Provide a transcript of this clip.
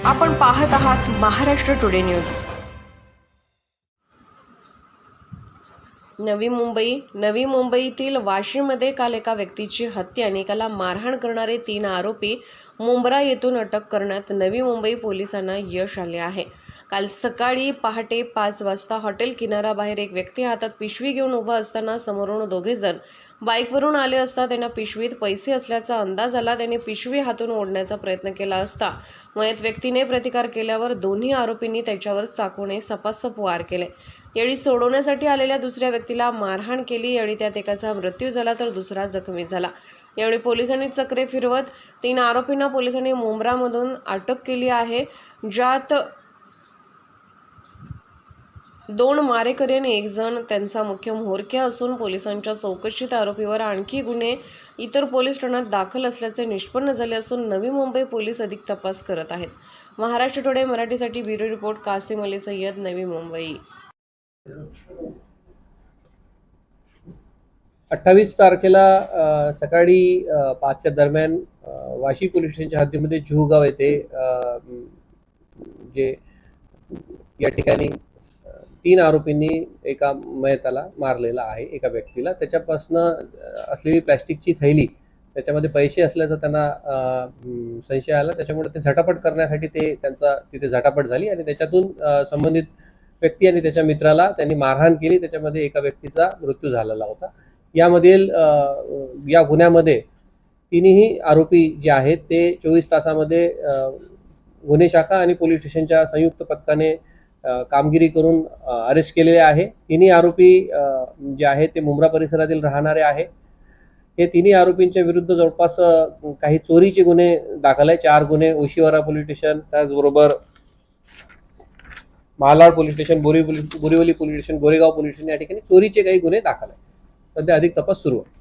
आपण पाहत आहात महाराष्ट्र टुडे न्यूज। नवी मुंबईतील वाशीमध्ये काल एका व्यक्तीची हत्या आणि एकाला मारहाण करणारे 3 आरोपी मुंब्रा येथून अटक करण्यात नवी मुंबई पोलिसांना यश आले आहे। काल सकाळी पहाटे 5 वाजता हॉटेल किनाराबाहेर एक व्यक्ती हातात पिशवी घेऊन उभा असताना समोरून दोघे जण बाईकवरून आले असता त्यांना पिशवीत पैसे असल्याचा अंदाज आला। त्याने पिशवी हातून ओढण्याचा प्रयत्न केला असता मयत व्यक्तीने प्रतिकार केल्यावर दोन्ही आरोपींनी त्याच्यावर चाकूने सपासप वार केले। यावेळी सोडवण्यासाठी आलेल्या दुसऱ्या व्यक्तीला मारहाण केली। यावेळी त्यात एकाचा मृत्यू झाला तर दुसरा जखमी झाला। यावेळी पोलिसांनी चक्रे फिरवत 3 आरोपींना पोलिसांनी मुंब्रामधून अटक केली आहे, ज्यात 2 मारेकरी आणि 1 जण त्यांचा मुख्य म्होरक्या असून पोलिसांच्या चौकशीत आरोपीवर आणखी गुन्हे इतर पोलीस ठाण्यात दाखल असल्याचे निष्पन्न झाले असून नवी मुंबई पोलीस अधिक तपास करत आहेत। महाराष्ट्र टुडे मराठीसाठी ब्युरो रिपोर्ट कासिम अली सय्यद, नवी मुंबई। 28 तारखेला सकाळी 5च्या दरम्यान वाशी पोलीस स्टेशनच्या हद्दीमध्ये जुहूगाव येथे जे या ठिकाणी 3 आरोपींनी एका मयताला मारलेला आहे, एका व्यक्तीला। त्याच्यापासनं असलेली प्लॅस्टिकची थैली, त्याच्यामध्ये पैसे असल्याचा त्यांना संशय आला। त्याच्यामुळे ते झटापट करण्यासाठी त्यांचा तिथे झटापट झाली आणि त्याच्यातून संबंधित व्यक्ती आणि त्याच्या मित्राला त्यांनी मारहाण केली। त्याच्यामध्ये एका व्यक्तीचा मृत्यू झालेला होता। यामधील या गुन्ह्यामध्ये तिन्ही आरोपी जे आहेत ते 24 तासामध्ये गुन्हे शाखा आणि पोलीस स्टेशनच्या संयुक्त पथकाने कामगिरी करून अरेस्ट केलेले आहे। तिन्ही आरोपी जे आहेत ते मुंब्रा परिसरातील राहणारे आहे। हे तिन्ही आरोपींच्या विरुद्ध जवळपास काही चोरीचे गुन्हे दाखल आहे। 4 गुन्हे ओशिवरा पोलीस स्टेशन, त्याचबरोबर Malad police station, Borivali police station, Goregaon police station या ठिकाणी चोरीचे काही गुन्हे दाखल आहे। सध्या अधिक तपास सुरू आहे।